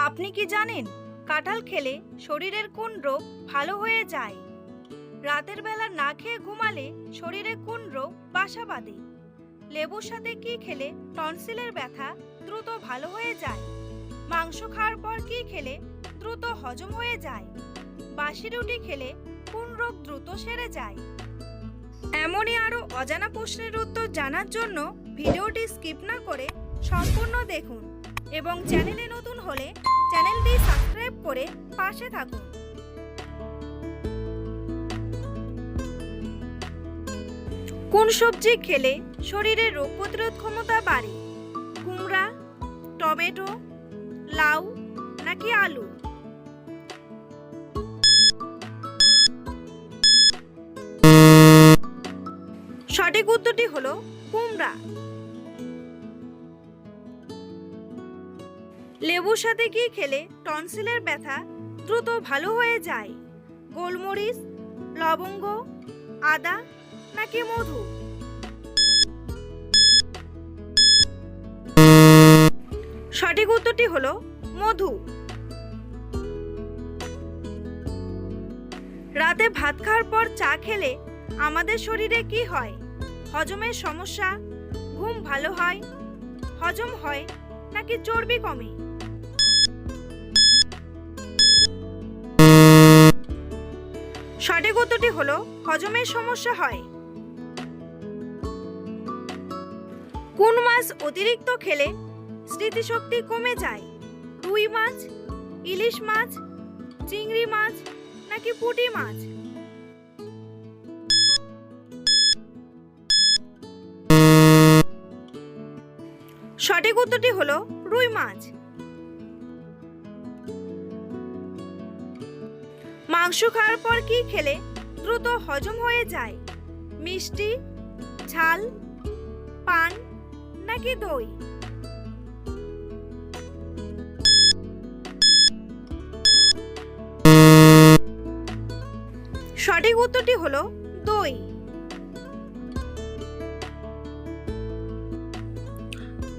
আপনি কি জানেন কাঁঠাল খেলে শরীরের কোন রোগ ভালো হয়ে যায়? রাতের বেলা না খেয়ে ঘুমালে শরীরে কোন রোগ বাসা বাঁধে? লেবুর সাথে কি খেলে টনসিলের ব্যথা দ্রুত ভালো হয়ে যায়? মাংস খাওয়ার পর কি খেলে দ্রুত হজম হয়ে যায়? বাসি রুটি খেলে কোন রোগ দ্রুত সেরে যায়? এমনই আরো অজানা প্রশ্নের উত্তর জানার জন্য ভিডিওটি স্কিপ না করে সম্পূর্ণ দেখুন এবং চ্যানেলে নতুন হলে চ্যানেলটি সাবস্ক্রাইব করে পাশে থাকুন। কোন সবজি খেলে শরীরের রোগ প্রতিরোধ ক্ষমতা বাড়ে? কুমড়া, টমেটো, লাউ নাকি আলু? সঠিক উত্তরটি হলো কুমড়া। লেবুর সাথে কি খেলে টনসিলের ব্যথা দ্রুত ভালো হয়ে যায়? গোলমরিচ, লবঙ্গ, আদা নাকি মধু? সঠিক উত্তরটি হলো মধু। রাতে ভাত খাওয়ার পর চা খেলে আমাদের শরীরে কি হয়? হজমের সমস্যা, ঘুম ভালো হয়, হজম হয় নাকি চর্বি কমে? সঠিক উত্তরটি হলো হজমের সমস্যা হয়। কোন মাছ অতিরিক্ত খেলে স্মৃতিশক্তি কমে যায়? রুই মাছ, ইলিশ মাছ, চিংড়ি মাছ নাকি পুঁটি মাছ? সঠিক উত্তরটি হলো রুই মাছ। মাংস খাওয়ার পর কি খেলে দ্রুত হজম হয়ে যায়? মিষ্টি, ঝাল, পান নাকি দই? সঠিক উত্তরটি হলো দই।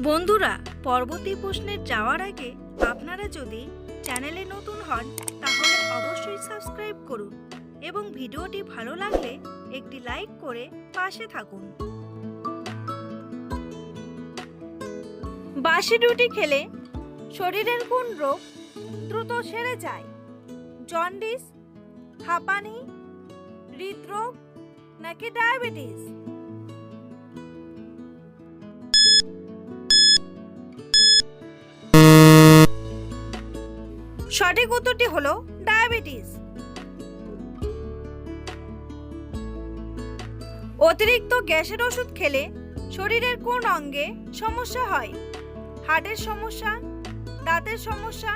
বন্ধুরা, পরবর্তী প্রশ্নে যাওয়ার আগে আপনারা যদি চ্যানেলে নতুন হন তাহলে অবশ্যই সাবস্ক্রাইব করুন এবং ভিডিওটি ভালো লাগলে একটি লাইক করে পাশে থাকুন। বাসি রুটি খেলে শরীরের কোন রোগ দ্রুত সেরে যায়? জন্ডিস, হাঁপানি, হৃদরোগ নাকি ডায়াবেটিস? সঠিক উত্তরটি হলো ডায়াবেটিস। অতিরিক্ত গ্যাসের ওষুধ খেলে শরীরের কোন অঙ্গে সমস্যা হয়? হার্টের সমস্যা, দাঁতের সমস্যা,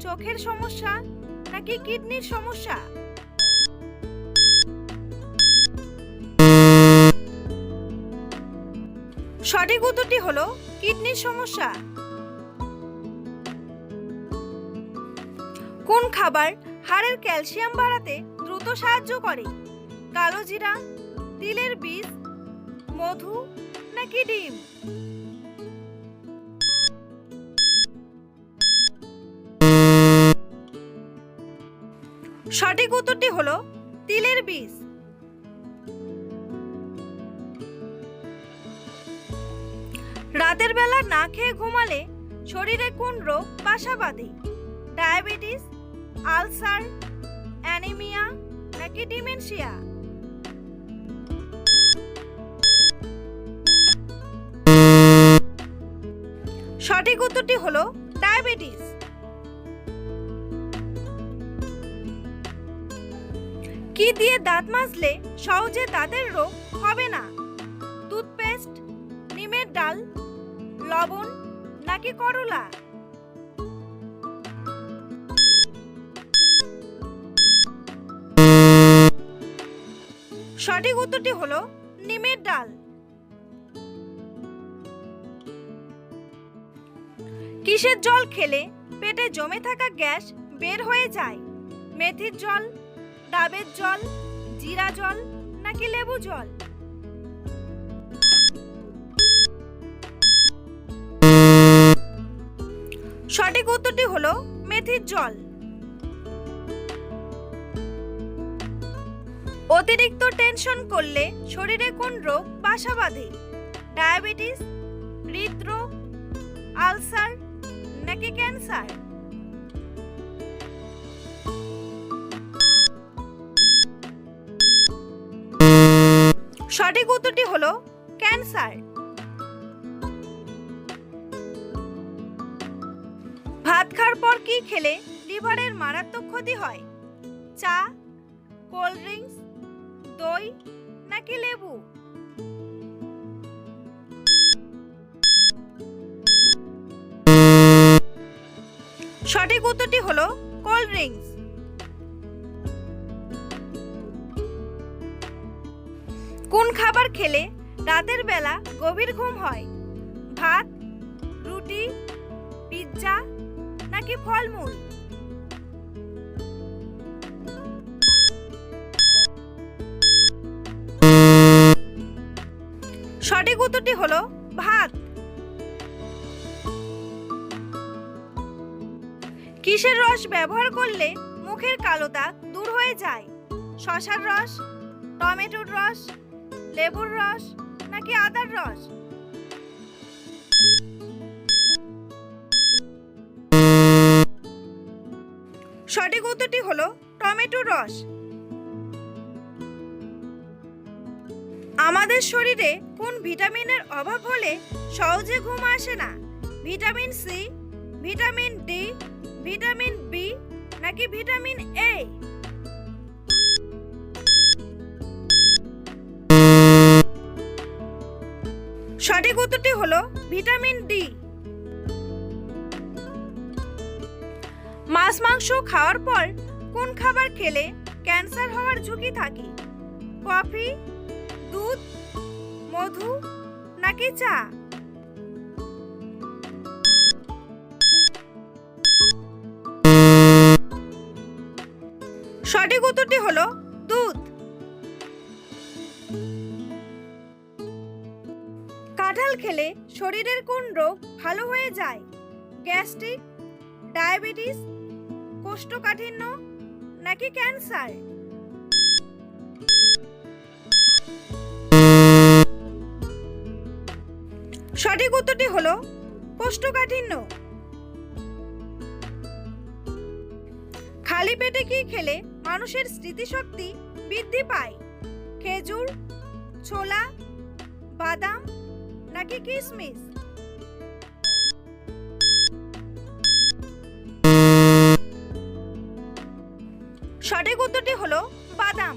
চোখের সমস্যা নাকি কিডনির সমস্যা? সঠিক উত্তরটি হলো কিডনির সমস্যা। কোন খাবার হাড়ের ক্যালসিয়াম বাড়াতে দ্রুত সাহায্য করে? কালো জিরা, তিলের বীজ, মধু নাকি ডিম? সঠিক উত্তরটি হলো তিলের বীজ। রাতের বেলা না খেয়ে ঘুমালে শরীরে কোন রোগ বাসা বাঁধে? ডায়াবেটিস, আলসার, অ্যানিমিয়া নাকি ডিমেনশিয়া? সঠিক উত্তরটি হলো ডায়াবেটিস। কি দিয়ে দাঁত মাজলে সহজে দাঁতের রোগ হবে না? টুথপেস্ট, নিমের ডাল, লবণ নাকি করলা? সঠিক উত্তরটি হলো নিমের ডাল। কিসের জল খেলে পেটে জমে থাকা গ্যাস বের হয়ে যায়? মেথির জল, ডাবের জল, জিরা জল নাকি লেবু জল? সঠিক উত্তরটি হলো মেথির জল। অতিরিক্ত টেনশন করলে শরীরে কোন রোগ বাসা বাঁধে? ডায়াবেটিস, হৃদরোগ, আলসার নাকি ক্যান্সার? সঠিক উত্তরটি হলো ক্যান্সার। ভাত খাওয়ার পর কি খেলে লিভারের মারাত্মক ক্ষতি হয়? চা, কোল্ড ড্রিঙ্কস, দই নাকি লেবু? সঠিক উত্তরটি হলো কোল্ড ড্রিঙ্কস। কোন খাবার খেলে রাতের বেলা গভীর ঘুম হয়? ভাত, রুটি, পিৎজা নাকি ফলমূল? সঠিক উত্তরটি হলো ভাত। কিসের রস ব্যবহার করলে মুখের কালো দাগ দূর হয়ে যায়? শসার রস, টমেটোর রস, লেবুর রস নাকি আদার রস? সঠিক উত্তরটি হলো টমেটোর রস। আমাদের শরীরে কোন ভিটামিনের অভাব হলে সহজে ঘুম আসে না? Vitamin C, vitamin D, vitamin B নাকি ভিটামিন এ? সঠিক উত্তরটি হলো ভিটামিন ডি। মাছ মাংস খাওয়ার পর কোন খাবার খেলে ক্যান্সার হওয়ার ঝুঁকি থাকে? কফি, দুধ, মধু নাকি চা? সঠিক উত্তরটি হলো দুধ। কাঁঠাল খেলে শরীরের কোন রোগ ভালো হয়ে যায়? গ্যাস্ট্রিক, ডায়াবেটিস, কোষ্ঠকাঠিন্য নাকি ক্যান্সার? সঠিক উত্তরটি হলো কোষ্ঠকাঠিন্য। খালি পেটে কি খেলে মানুষের স্মৃতিশক্তি বৃদ্ধি পায়? খেজুর, ছোলা, বাদাম নাকি কিশমিশ? সঠিক উত্তরটি হলো বাদাম।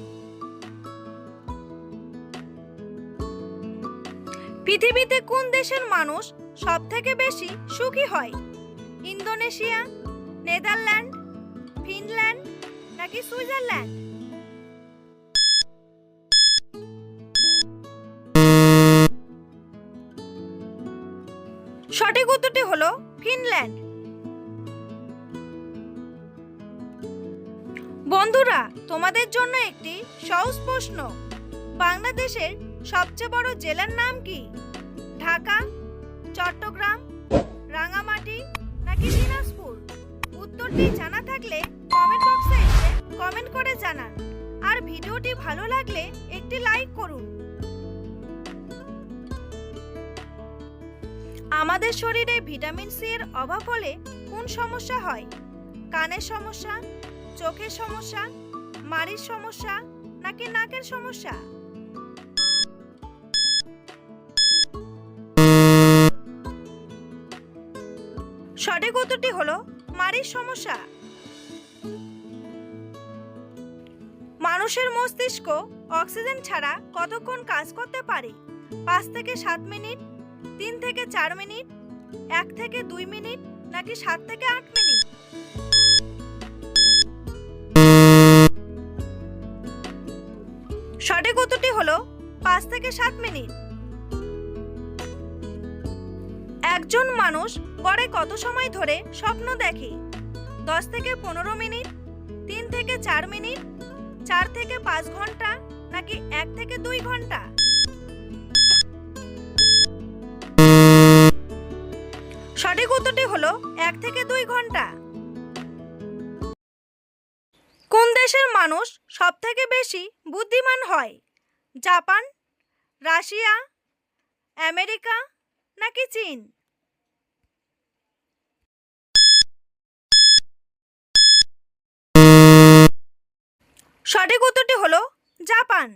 পৃথিবীতে কোন দেশের মানুষ সবথেকে বেশি সুখী হয়? ইন্দোনেশিয়া, নেদারল্যান্ড, ফিনল্যান্ড নাকি সুইজারল্যান্ড? সঠিক উত্তরটি হলো ফিনল্যান্ড। বন্ধুরা, তোমাদের জন্য একটি সহজ প্রশ্ন। বাংলাদেশের সবচেয়ে বড় জেলার নাম কি? ঢাকা, চট্টগ্রাম, রাঙামাটি নাকি দিনাজপুর? উত্তরটি জানা থাকলে কমেন্ট বক্সে এসে কমেন্ট করে জানান। আর ভিডিওটি ভালো লাগলে একটি লাইক করুন। আমাদের শরীরে ভিটামিন সি এর অভাব হলে কোন সমস্যা হয়? কানের সমস্যা, চোখের সমস্যা, মাড়ির সমস্যা নাকি নাকের সমস্যা? সঠিক উত্তরটি হলো মাড়ির সমস্যা। মানুষের মস্তিষ্ক অক্সিজেন ছাড়া কতক্ষণ কাজ করতে পারে? 5 থেকে 7 মিনিট, 3 থেকে 4 মিনিট, 1 থেকে 2 মিনিট নাকি 7 থেকে 8 মিনিট? সঠিক উত্তরটি হলো 5 থেকে 7 মিনিট। একজন মানুষ গড়ে কত সময় ধরে স্বপ্ন দেখে? 10 থেকে 15 মিনিট, 3 থেকে 4 মিনিট, 4 থেকে 5 ঘন্টা নাকি 1 থেকে 2 ঘন্টা? সঠিক উত্তরটি হলো 1 থেকে 2 ঘন্টা। কোন দেশের মানুষ সবথেকে বেশি বুদ্ধিমান হয়? জাপান, রাশিয়া, আমেরিকা নাকি চীন? সঠিক উত্তরটি হলো জাপান।